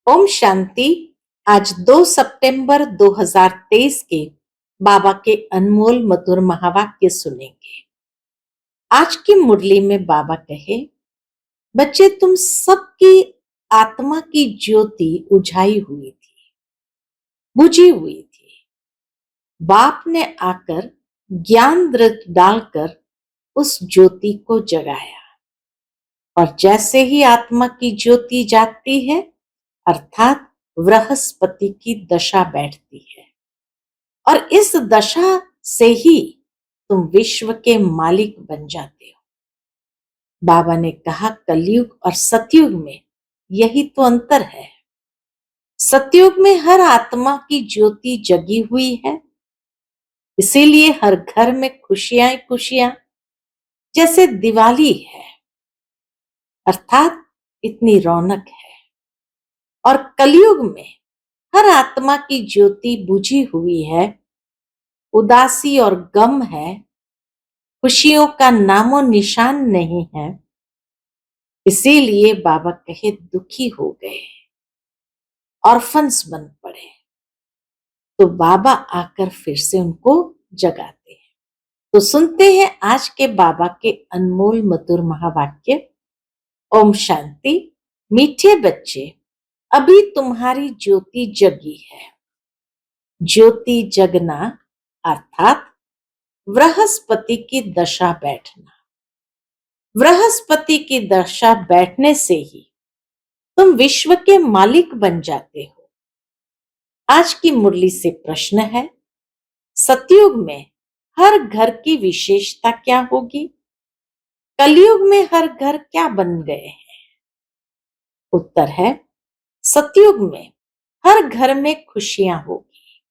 ओम शांति। आज 2 सितंबर 2023 के बाबा के अनमोल मधुर महावाक्य सुनेंगे। आज की मुरली में बाबा कहे, बच्चे तुम सबकी आत्मा की ज्योति उझाई हुई थी, बुझी हुई थी। बाप ने आकर ज्ञान दृत डालकर उस ज्योति को जगाया, और जैसे ही आत्मा की ज्योति जागती है अर्थात बृहस्पति की दशा बैठती है, और इस दशा से ही तुम विश्व के मालिक बन जाते हो। बाबा ने कहा, कलयुग और सतयुग में यही तो अंतर है। सतयुग में हर आत्मा की ज्योति जगी हुई है, इसीलिए हर घर में खुशियां खुशियां जैसे दिवाली है, अर्थात इतनी रौनक है। और कलयुग में हर आत्मा की ज्योति बुझी हुई है, उदासी और गम है, खुशियों का नामो निशान नहीं है। इसीलिए बाबा कहे दुखी हो गए, ऑर्फन्स बन पड़े। तो बाबा आकर फिर से उनको जगाते हैं। तो सुनते हैं आज के बाबा के अनमोल मधुर महावाक्य। ओम शांति। मीठे बच्चे, अभी तुम्हारी ज्योति जगी है। ज्योति जगना अर्थात बृहस्पति की दशा बैठना। बृहस्पति की दशा बैठने से ही तुम विश्व के मालिक बन जाते हो। आज की मुरली से प्रश्न है, सतयुग में हर घर की विशेषता क्या होगी? कलयुग में हर घर क्या बन गए हैं? उत्तर है, सतयुग में हर घर में खुशियां होगी,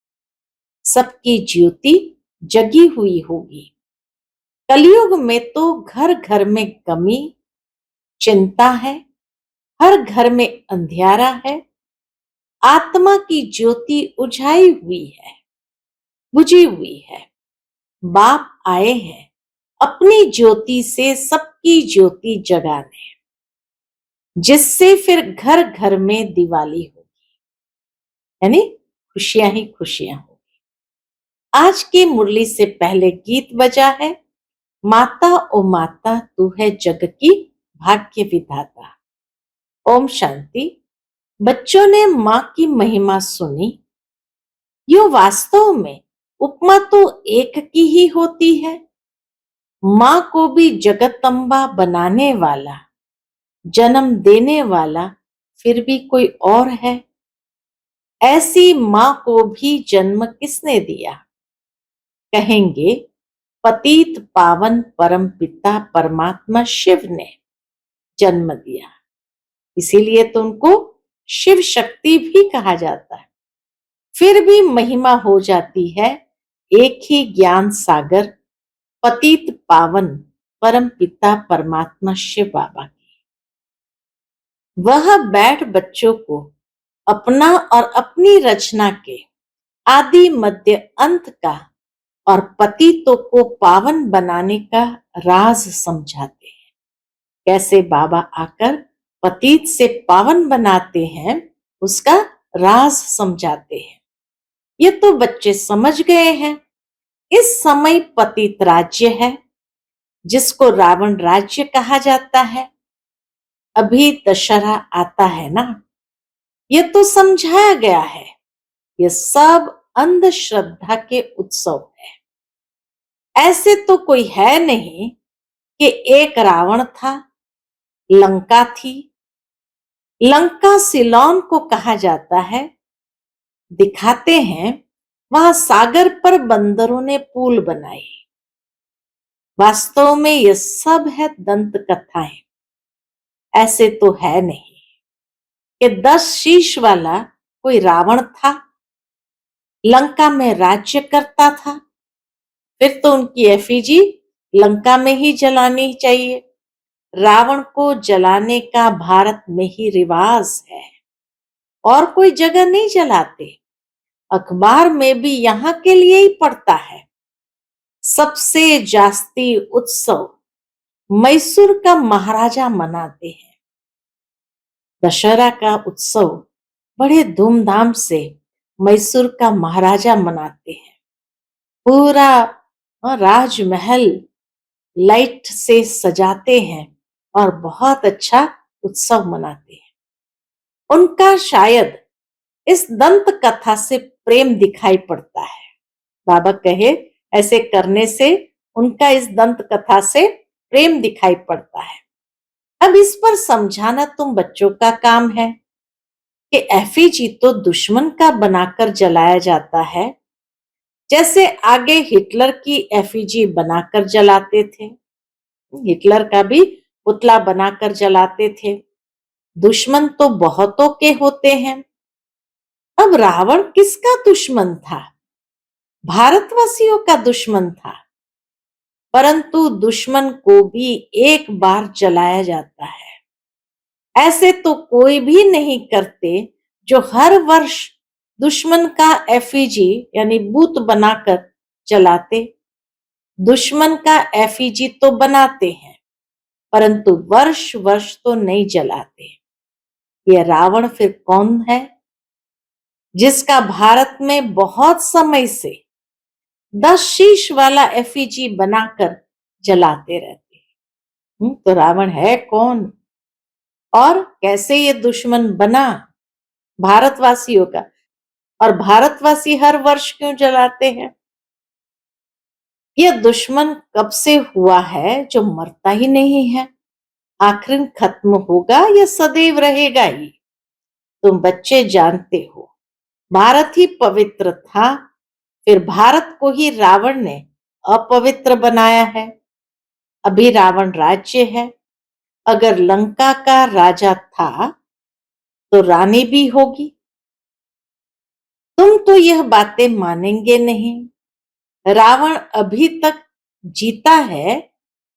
सबकी ज्योति जगी हुई होगी। कलयुग में तो घर घर में कमी, चिंता है, हर घर में अंधियारा है। आत्मा की ज्योति उझाई हुई है, बुझी हुई है। बाप आए हैं अपनी ज्योति से सबकी ज्योति जगाने, जिससे फिर घर घर में दिवाली होगी, यानी खुशियां ही खुशियां होगी। आज की मुरली से पहले गीत बजा है, माता ओ माता तू है जग की भाग्य विधाता। ओम शांति। बच्चों ने माँ की महिमा सुनी। यो वास्तव में उपमा तो एक की ही होती है। माँ को भी जगतम्बा बनाने वाला, जन्म देने वाला फिर भी कोई और है। ऐसी माँ को भी जन्म किसने दिया? कहेंगे, पतित पावन परम पिता परमात्मा शिव ने जन्म दिया। इसीलिए तो उनको शिव शक्ति भी कहा जाता है। फिर भी महिमा हो जाती है एक ही ज्ञान सागर पतित पावन परम पिता परमात्मा शिव बाबा की। वह बैठ बच्चों को अपना और अपनी रचना के आदि मध्य अंत का और पतितों को पावन बनाने का राज समझाते हैं। कैसे बाबा आकर पतित से पावन बनाते हैं, उसका राज समझाते हैं। ये तो बच्चे समझ गए हैं। इस समय पतित राज्य है, जिसको रावण राज्य कहा जाता है। अभी दशहरा आता है ना, ये तो समझाया गया है। ये सब अंधश्रद्धा के उत्सव है। ऐसे तो कोई है नहीं कि एक रावण था, लंका थी। लंका सिलोन को कहा जाता है। दिखाते हैं वहां सागर पर बंदरों ने पुल बनाए। वास्तव में ये सब है दंत कथाएं। ऐसे तो है नहीं कि 10 शीश वाला कोई रावण था, लंका में राज्य करता था। फिर तो उनकी एफिजी लंका में ही जलानी चाहिए। रावण को जलाने का भारत में ही रिवाज है, और कोई जगह नहीं जलाते। अखबार में भी यहाँ के लिए ही पड़ता है। सबसे जास्ती उत्सव मैसूर का महाराजा मनाते हैं। दशहरा का उत्सव बड़े धूमधाम से मैसूर का महाराजा मनाते हैं। पूरा राजमहल लाइट से सजाते हैं और बहुत अच्छा उत्सव मनाते हैं। उनका शायद इस दंत कथा से प्रेम दिखाई पड़ता है। बाबा कहे ऐसे करने से उनका इस दंत कथा से प्रेम दिखाई पड़ता है। अब इस पर समझाना तुम बच्चों का काम है कि एफिजी तो दुश्मन का बनाकर जलाया जाता है, जैसे आगे हिटलर की एफिजी बनाकर जलाते थे। हिटलर का भी पुतला बनाकर जलाते थे। दुश्मन तो बहुतों के होते हैं। अब रावण किसका दुश्मन था? भारतवासियों का दुश्मन था। परंतु दुश्मन को भी एक बार जलाया जाता है। ऐसे तो कोई भी नहीं करते जो हर वर्ष दुश्मन का एफिजी यानी बूत बनाकर जलाते। दुश्मन का एफिजी तो बनाते हैं, परंतु वर्ष वर्ष तो नहीं जलाते। ये रावण फिर कौन है जिसका भारत में बहुत समय से 10 शीश वाला एफिजी बनाकर जलाते रहते हैं? तो रावण है कौन और कैसे ये दुश्मन बना भारतवासियों का? और भारतवासी हर वर्ष क्यों जलाते हैं? यह दुश्मन कब से हुआ है जो मरता ही नहीं है? आखिर खत्म होगा या सदैव रहेगा ही? तुम बच्चे जानते हो भारत ही पवित्र था, फिर भारत को ही रावण ने अपवित्र बनाया है। अभी रावण राज्य है। अगर लंका का राजा था तो रानी भी होगी। तुम तो यह बातें मानेंगे नहीं। रावण अभी तक जीता है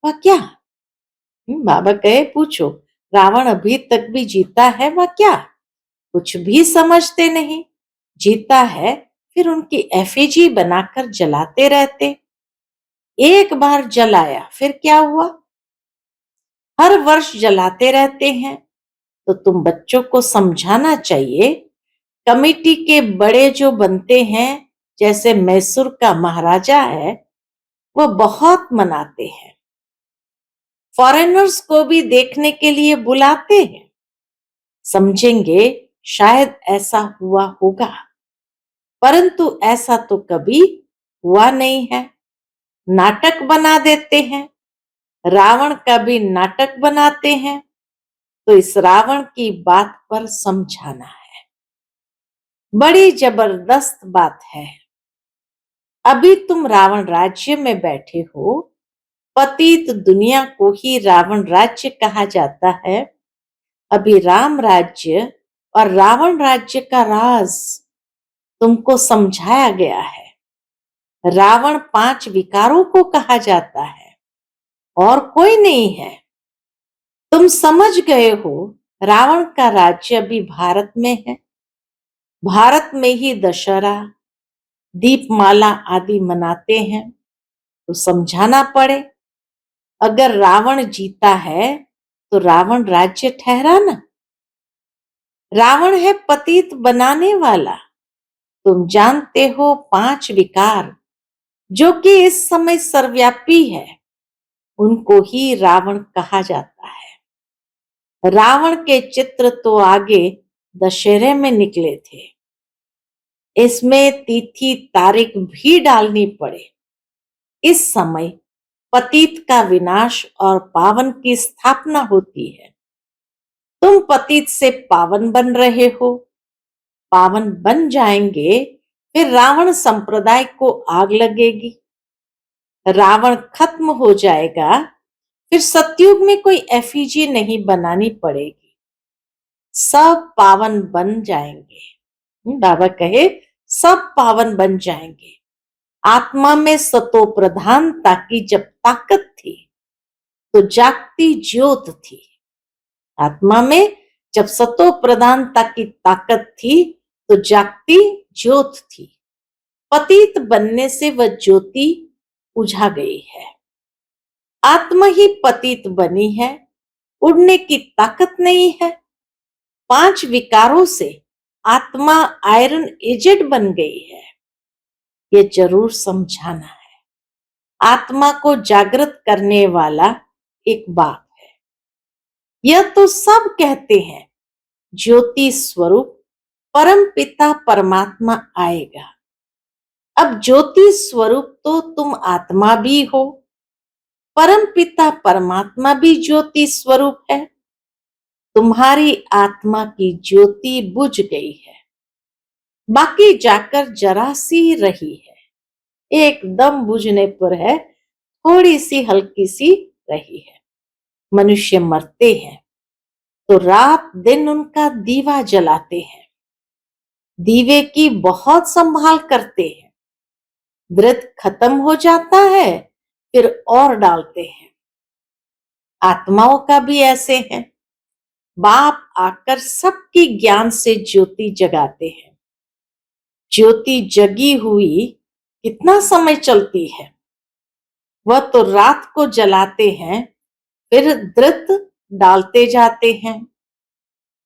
वह क्या? बाबा कहे पूछो, रावण अभी तक भी जीता है वह क्या? कुछ भी समझते नहीं। जीता है फिर उनकी एफिजी बनाकर जलाते रहते। एक बार जलाया फिर क्या हुआ? हर वर्ष जलाते रहते हैं। तो तुम बच्चों को समझाना चाहिए। कमेटी के बड़े जो बनते हैं, जैसे मैसूर का महाराजा है, वो बहुत मनाते हैं। फॉरेनर्स को भी देखने के लिए बुलाते हैं। समझेंगे शायद ऐसा हुआ होगा, परंतु ऐसा तो कभी हुआ नहीं है। नाटक बना देते हैं। रावण का भी नाटक बनाते हैं। तो इस रावण की बात पर समझाना है। बड़ी जबरदस्त बात है। अभी तुम रावण राज्य में बैठे हो। पतित दुनिया को ही रावण राज्य कहा जाता है। अभी राम राज्य और रावण राज्य का राज तुमको समझाया गया है। रावण 5 विकारों को कहा जाता है और कोई नहीं है। तुम समझ गए हो रावण का राज्य अभी भारत में है। भारत में ही दशहरा, दीपमाला आदि मनाते हैं। तो समझाना पड़े। अगर रावण जीता है तो रावण राज्य ठहरा ना। रावण है पतित बनाने वाला। तुम जानते हो 5 विकार जो कि इस समय सर्वव्यापी है, उनको ही रावण कहा जाता है। रावण के चित्र तो आगे दशहरे में निकले थे। इसमें तिथि तारीख भी डालनी पड़े। इस समय पतित का विनाश और पावन की स्थापना होती है। तुम पतित से पावन बन रहे हो। पावन बन जाएंगे फिर रावण संप्रदाय को आग लगेगी। रावण खत्म हो जाएगा फिर सतयुग में कोई एफिजी नहीं बनानी पड़ेगी। सब पावन बन जाएंगे। बाबा कहे सब पावन बन जाएंगे। आत्मा में सतो प्रधानता की जब ताकत थी तो जागती ज्योत थी। आत्मा में जब सतो प्रधानता की ताकत थी तो जागती ज्योत थी। पतित बनने से वह ज्योति बुझा गई है। आत्मा ही पतित बनी है। उड़ने की ताकत नहीं है। 5 विकारों से आत्मा आयरन एजेड बन गई है, ये जरूर समझाना है। आत्मा को जागृत करने वाला एक बाप है। यह तो सब कहते हैं ज्योति स्वरूप परम पिता परमात्मा आएगा। अब ज्योति स्वरूप तो तुम आत्मा भी हो, परम पिता परमात्मा भी ज्योति स्वरूप है। तुम्हारी आत्मा की ज्योति बुझ गई है, बाकी जाकर जरा सी रही है, एकदम बुझने पर है, थोड़ी सी हल्की सी रही है। मनुष्य मरते हैं तो रात दिन उनका दीवा जलाते हैं, दीवे की बहुत संभाल करते हैं। व्रत खत्म हो जाता है फिर और डालते हैं। आत्माओं का भी ऐसे हैं। बाप आकर सबकी ज्ञान से ज्योति जगाते हैं। ज्योति जगी हुई कितना समय चलती है, वह तो रात को जलाते हैं फिर धृत डालते जाते हैं।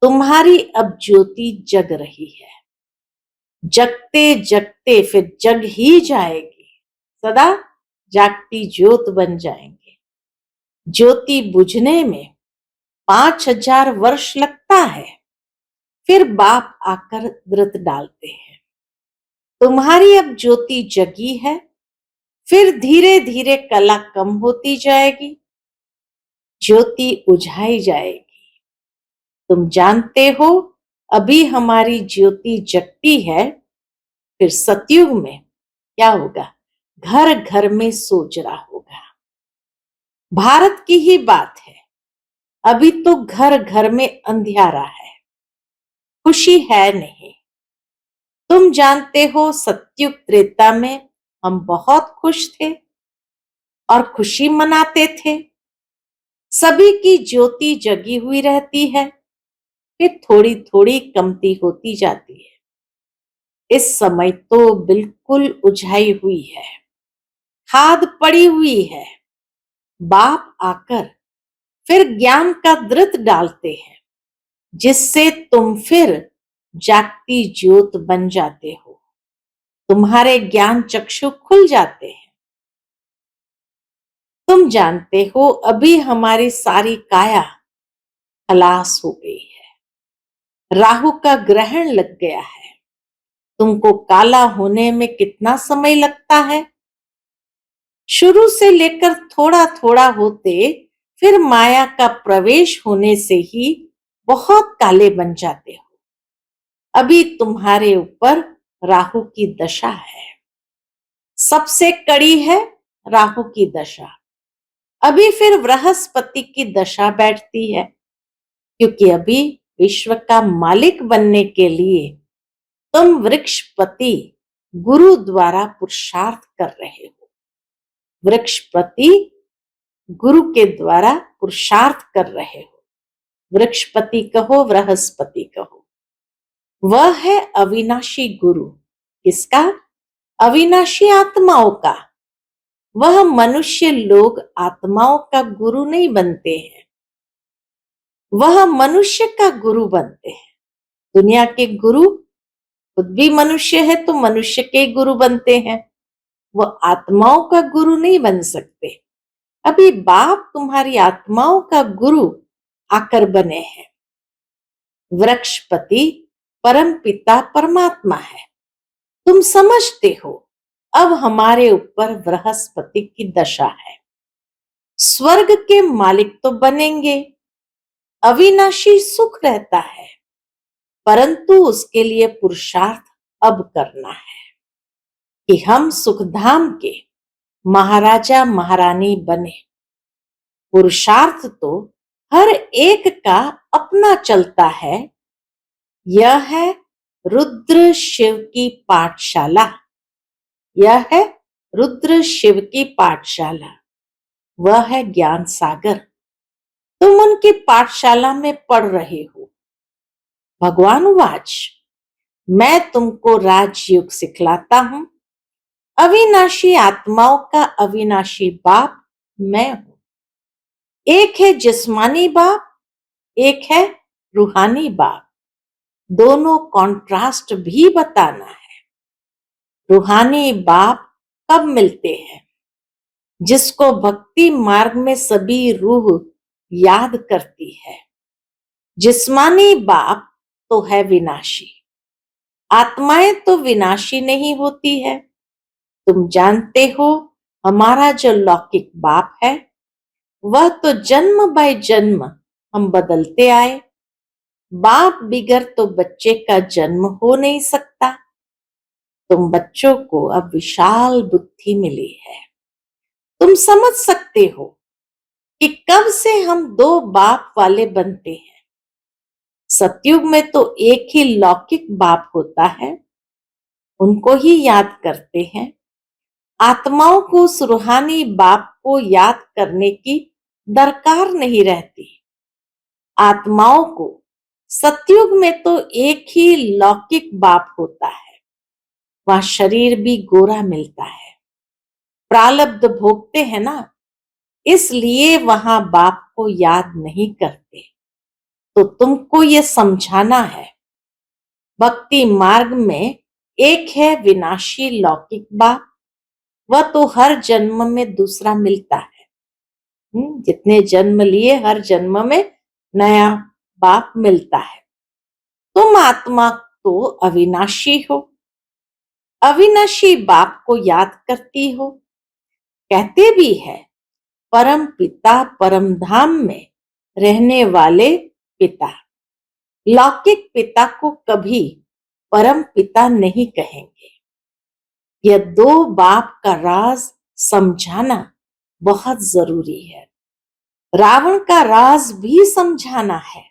तुम्हारी अब ज्योति जग रही है, जगते जगते फिर जग ही जाएगी, सदा जागती ज्योत बन जाएंगे। ज्योति बुझने में 5000 वर्ष लगता है, फिर बाप आकर व्रत डालते हैं। तुम्हारी अब ज्योति जगी है, फिर धीरे धीरे कला कम होती जाएगी, ज्योति उझाई जाएगी। तुम जानते हो अभी हमारी ज्योति जगती है, फिर सतयुग में क्या होगा, घर घर में सोजरा होगा। भारत की ही बात है, अभी तो घर घर में अंधियारा है, खुशी है नहीं। तुम जानते हो सतयुग त्रेता में हम बहुत खुश थे और खुशी मनाते थे। सभी की ज्योति जगी हुई रहती है, फिर थोड़ी थोड़ी कमती होती जाती है। इस समय तो बिल्कुल उझाई हुई है, खाद पड़ी हुई है। बाप आकर फिर ज्ञान का धृत डालते हैं, जिससे तुम फिर जागती ज्योत बन जाते हो। तुम्हारे ज्ञान चक्षु खुल जाते हैं। तुम जानते हो अभी हमारी सारी काया खलास हो गई है, राहु का ग्रहण लग गया है। तुमको काला होने में कितना समय लगता है, शुरू से लेकर थोड़ा थोड़ा होते फिर माया का प्रवेश होने से ही बहुत काले बन जाते हो। अभी तुम्हारे ऊपर राहु की दशा है, सबसे कड़ी है राहु की दशा। अभी फिर बृहस्पति की दशा बैठती है, क्योंकि अभी विश्व का मालिक बनने के लिए तुम वृक्षपति गुरु द्वारा पुरुषार्थ कर रहे हो। वृक्षपति गुरु के द्वारा पुरुषार्थ कर रहे हो। वृक्षपति कहो, बृहस्पति कहो, वह है अविनाशी गुरु। किसका? अविनाशी आत्माओं का। वह मनुष्य लोग आत्माओं का गुरु नहीं बनते हैं, वह मनुष्य का गुरु बनते हैं। दुनिया के गुरु खुद भी मनुष्य है तो मनुष्य के गुरु बनते हैं, वह आत्माओं का गुरु नहीं बन सकते। अभी बाप तुम्हारी आत्माओं का गुरु आकर बने हैं। वृक्षपति परम पिता परमात्मा है, तुम समझते हो। अब हमारे ऊपर बृहस्पति की दशा है। स्वर्ग के मालिक तो बनेंगे, अविनाशी सुख रहता है, परंतु उसके लिए पुरुषार्थ अब करना है कि हम सुखधाम के महाराजा महारानी बने। पुरुषार्थ तो हर एक का अपना चलता है। यह है रुद्र शिव की पाठशाला, यह है रुद्र शिव की पाठशाला, वह है ज्ञान सागर। तुम उनकी पाठशाला में पढ़ रहे हो। भगवान वाच, मैं तुमको राजयोग सिखलाता हूं। अविनाशी आत्माओं का अविनाशी बाप मैं हूं। एक है जिस्मानी बाप, एक है रूहानी बाप। दोनों कॉन्ट्रास्ट भी बताना है। रूहानी बाप कब मिलते हैं? जिसको भक्ति मार्ग में सभी रूह याद करती है। जिस्मानी बाप तो है विनाशी, आत्माएं तो विनाशी नहीं होती है। तुम जानते हो, हमारा जो लौकिक बाप है वह तो जन्म बाय जन्म हम बदलते आए। बाप बिगर तो बच्चे का जन्म हो नहीं सकता। तुम बच्चों को अब विशाल बुद्धि मिली है। तुम समझ सकते हो कि कब से हम दो बाप वाले बनते हैं। सतयुग में तो एक ही लौकिक बाप होता है, उनको ही याद करते हैं। आत्माओं को उस रूहानी बाप को याद करने की दरकार नहीं रहती। आत्माओं को सतयुग में तो एक ही लौकिक बाप होता है, वहां शरीर भी गोरा मिलता है। प्रारब्ध भोगते हैं ना, इसलिए वहां बाप को याद नहीं करते। तो तुमको ये समझाना है, भक्ति मार्ग में एक है विनाशी लौकिक बाप, वह तो हर जन्म में दूसरा मिलता है। जितने जन्म लिए हर जन्म में नया बाप मिलता है। तुम आत्मा तो अविनाशी हो, अविनाशी बाप को याद करती हो। कहते भी है, परम पिता परम धाम में रहने वाले पिता। लौकिक पिता को कभी परम पिता नहीं कहेंगे। यह दो बाप का राज समझाना बहुत जरूरी है। रावण का राज भी समझाना है।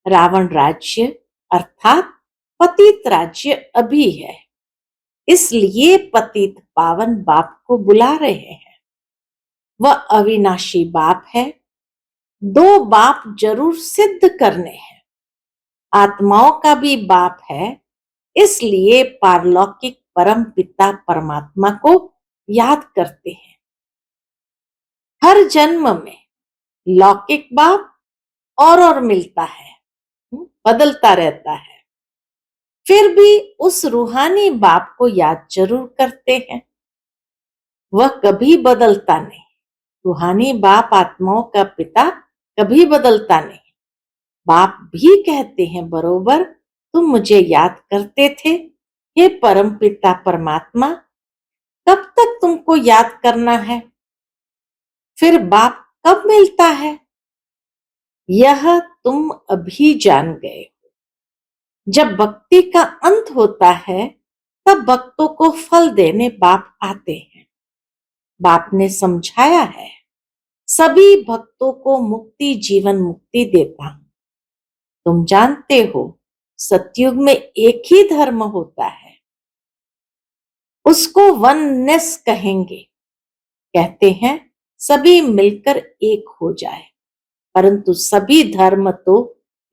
रावण राज्य अर्थात पतित राज्य अभी है, इसलिए पतित पावन बाप को बुला रहे हैं। वह अविनाशी बाप है। दो बाप जरूर सिद्ध करने हैं। आत्माओं का भी बाप है, इसलिए पारलौकिक परम पिता परमात्मा को याद करते हैं। हर जन्म में लौकिक बाप और मिलता है, बदलता रहता है। फिर भी उस रूहानी बाप को याद जरूर करते हैं। वह कभी बदलता नहीं। रूहानी बाप आत्माओं का पिता कभी बदलता नहीं। बाप भी कहते हैं, बरोबर तुम मुझे याद करते थे, हे परम पिता परमात्मा, कब तक तुमको याद करना है? फिर बाप कब मिलता है? यह तुम अभी जान गए। जब भक्ति का अंत होता है, तब भक्तों को फल देने बाप आते हैं। बाप ने समझाया है, सभी भक्तों को मुक्ति जीवन मुक्ति देता हूं। तुम जानते हो, सतयुग में एक ही धर्म होता है, उसको वननेस कहेंगे। कहते हैं सभी मिलकर एक हो जाए, परंतु सभी धर्म तो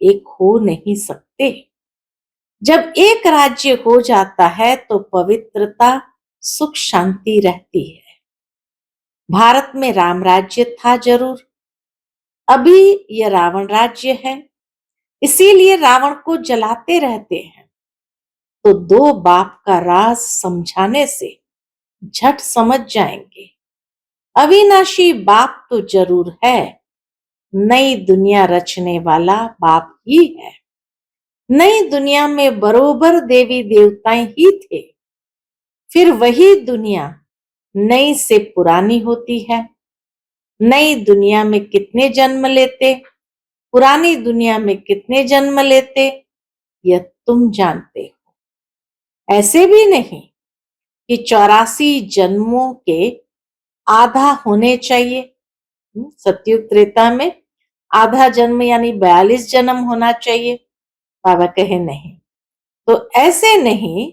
एक हो नहीं सकते। जब एक राज्य हो जाता है तो पवित्रता सुख शांति रहती है। भारत में राम राज्य था जरूर, अभी यह रावण राज्य है, इसीलिए रावण को जलाते रहते हैं। तो दो बाप का राज समझाने से झट समझ जाएंगे। अविनाशी बाप तो जरूर है, नई दुनिया रचने वाला बाप ही है। नई दुनिया में बरोबर देवी देवताएं ही थे। फिर वही दुनिया नई से पुरानी होती है। नई दुनिया में कितने जन्म लेते, पुरानी दुनिया में कितने जन्म लेते, यह तुम जानते हो। ऐसे भी नहीं कि 84 जन्मों के आधा होने चाहिए। सतयुग त्रेता में आधा जन्म यानी 42 जन्म होना चाहिए। बाबा कहे नहीं, तो ऐसे नहीं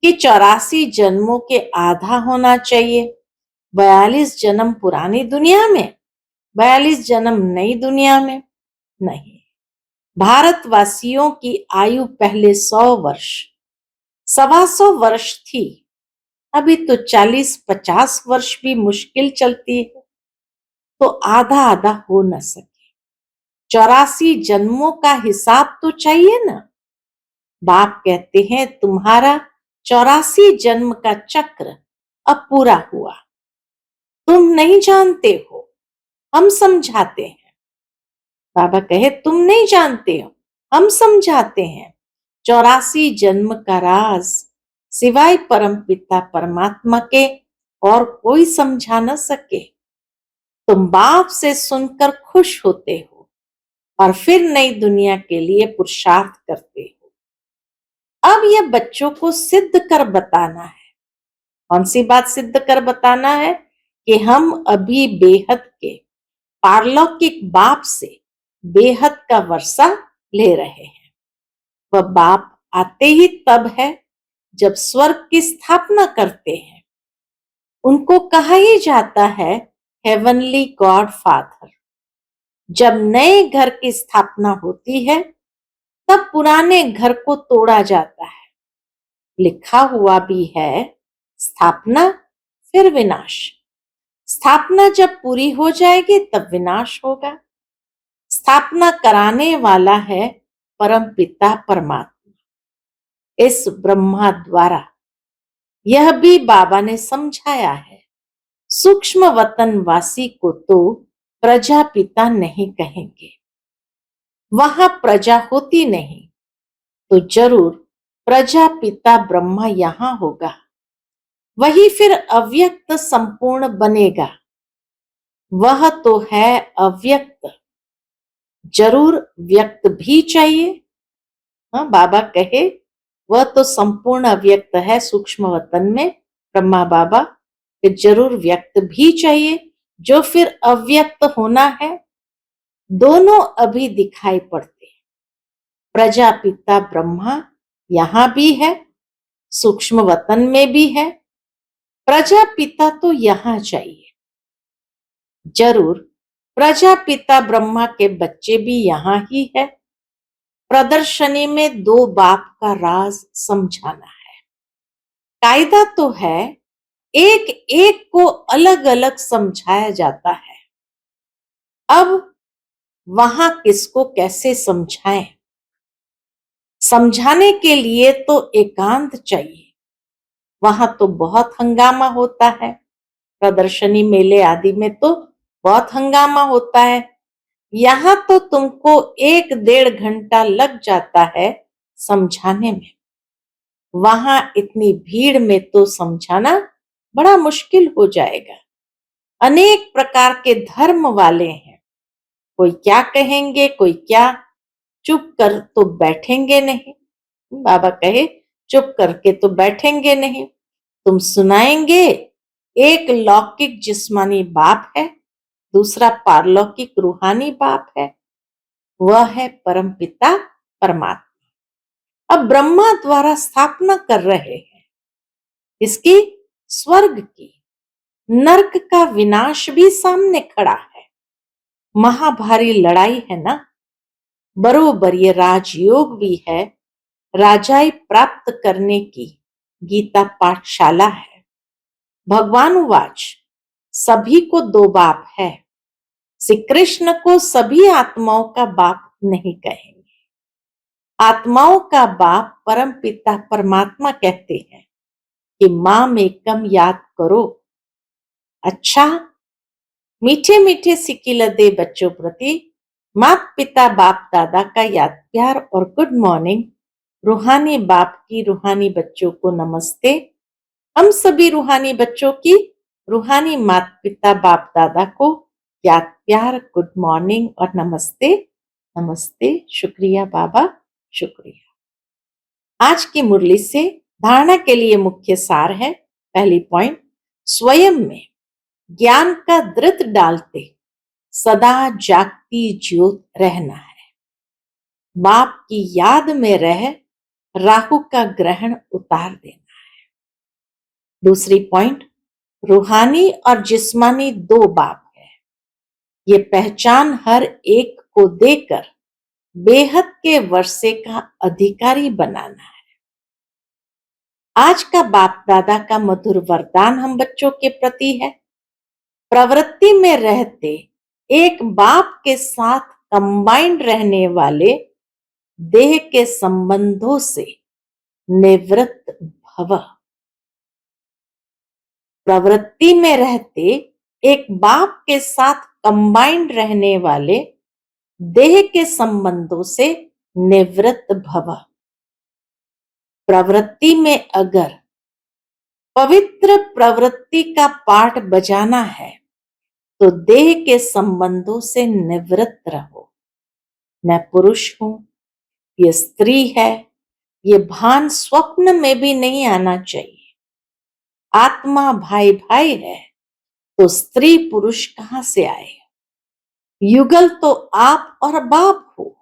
कि 84 जन्मों के आधा होना चाहिए। 42 जन्म पुरानी दुनिया में, 42 जन्म नई दुनिया में नहीं। भारतवासियों की आयु पहले 100 वर्ष, 125 वर्ष थी, अभी तो 40-50 वर्ष भी मुश्किल चलती है। तो आधा आधा हो न सके। 84 जन्मों का हिसाब तो चाहिए ना। बाप कहते हैं तुम्हारा 84 जन्म का चक्र अब पूरा हुआ, तुम नहीं जानते हो, हम समझाते हैं। बाबा कहे तुम नहीं जानते हो, हम समझाते हैं। 84 जन्म का राज सिवाय परम पिता परमात्मा के और कोई समझा न सके। तुम बाप से सुनकर खुश होते हो और फिर नई दुनिया के लिए पुरुषार्थ करते हो। अब यह बच्चों को सिद्ध कर बताना है। कौन सी बात सिद्ध कर बताना है? कि हम अभी बेहद के पारलौकिक बाप से बेहद का वर्षा ले रहे हैं। वह बाप आते ही तब है जब स्वर्ग की स्थापना करते हैं। उनको कहा ही जाता है हेवनली गॉड फादर। जब नए घर की स्थापना होती है तब पुराने घर को तोड़ा जाता है। लिखा हुआ भी है स्थापना फिर विनाश। स्थापना जब पूरी हो जाएगी तब विनाश होगा। स्थापना कराने वाला है परम पिता परमात्मा। इस ब्रह्मा द्वारा यह भी बाबा ने समझाया है। सूक्ष्म वतनवासी को तो प्रजापिता नहीं कहेंगे, वहां प्रजा होती नहीं, तो जरूर प्रजापिता ब्रह्मा यहां होगा। वही फिर अव्यक्त संपूर्ण बनेगा। वह तो है अव्यक्त, जरूर व्यक्त भी चाहिए। हाँ, बाबा कहे वह तो संपूर्ण अव्यक्त है सूक्ष्म वतन में ब्रह्मा बाबा, फिर जरूर व्यक्त भी चाहिए। जो फिर अव्यक्त होना है, दोनों अभी दिखाई पड़ते। प्रजापिता ब्रह्मा यहां भी है, सूक्ष्म वतन में भी है। प्रजापिता तो यहां चाहिए। जरूर प्रजापिता ब्रह्मा के बच्चे भी यहां ही है। प्रदर्शनी में दो बाप का राज समझाना है। कायदा तो है एक एक को अलग अलग समझाया जाता है। अब वहां किसको कैसे समझाएं? समझाने के लिए तो एकांत चाहिए। वहां तो बहुत हंगामा होता है। प्रदर्शनी मेले आदि में तो बहुत हंगामा होता है। यहां तो तुमको 1-1.5 घंटा लग जाता है समझाने में। वहां इतनी भीड़ में तो समझाना बड़ा मुश्किल हो जाएगा। अनेक प्रकार के धर्म वाले हैं, कोई क्या कहेंगे, कोई क्या, चुप कर तो बैठेंगे नहीं। बाबा कहे चुप करके तो बैठेंगे नहीं, तुम सुनाएंगे। एक लौकिक जिस्मानी बाप है, दूसरा पारलौकिक रूहानी बाप है, वह है परमपिता परमात्मा। अब ब्रह्मा द्वारा स्थापना कर रहे हैं इसकी, स्वर्ग की। नरक का विनाश भी सामने खड़ा है। महाभारी लड़ाई है ना। बरोबर ये राजयोग भी है, राजाई प्राप्त करने की गीता पाठशाला है। भगवान उवाच सभी को दो बाप है। श्री कृष्ण को सभी आत्माओं का बाप नहीं कहेंगे। आत्माओं का बाप परम पिता परमात्मा कहते हैं कि माम एकम याद करो। अच्छा, मीठे मीठे सिकिल दे बच्चों प्रति माता पिता बाप दादा का याद प्यार और गुड मॉर्निंग। रूहानी बाप की रूहानी बच्चों को नमस्ते। हम सभी रूहानी बच्चों की रूहानी माता पिता बाप दादा को याद प्यार गुड मॉर्निंग और नमस्ते। नमस्ते, शुक्रिया बाबा, शुक्रिया। आज की मुरली से धारणा के लिए मुख्य सार है। पहली पॉइंट, स्वयं में ज्ञान का दृत डालते सदा जागती ज्योत रहना है। बाप की याद में रह राहु का ग्रहण उतार देना है। दूसरी पॉइंट, रूहानी और जिस्मानी दो बाप है, ये पहचान हर एक को देकर बेहद के वर्षे का अधिकारी बनाना है। आज का बाप दादा का मधुर वरदान हम बच्चों के प्रति है। प्रवृत्ति में रहते एक बाप के साथ कंबाइंड रहने वाले देह के संबंधों से निवृत्त भव। प्रवृत्ति में रहते एक बाप के साथ कंबाइंड रहने वाले देह के संबंधों से निवृत्त भव। प्रवृत्ति में अगर पवित्र प्रवृत्ति का पाठ बजाना है तो देह के संबंधों से निवृत्त रहो। मैं पुरुष हूं, ये स्त्री है, ये भान स्वप्न में भी नहीं आना चाहिए। आत्मा भाई भाई है तो स्त्री पुरुष कहां से आए? युगल तो आप और बाप हो।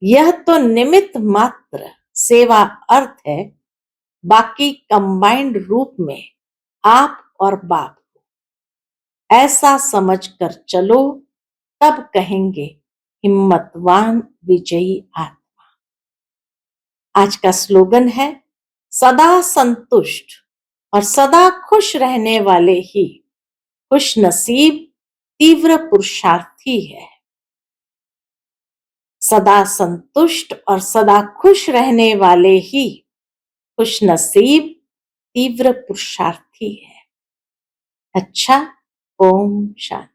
यह तो निमित्त मात्र सेवा अर्थ है, बाकी कंबाइंड रूप में आप और बाप हो। ऐसा समझकर चलो, तब कहेंगे हिम्मतवान विजयी आत्मा। आज का स्लोगन है, सदा संतुष्ट और सदा खुश रहने वाले ही खुश नसीब तीव्र पुरुषार्थी है। सदा संतुष्ट और सदा खुश रहने वाले ही खुश नसीब तीव्र पुरुषार्थी है। अच्छा, ओम शांति।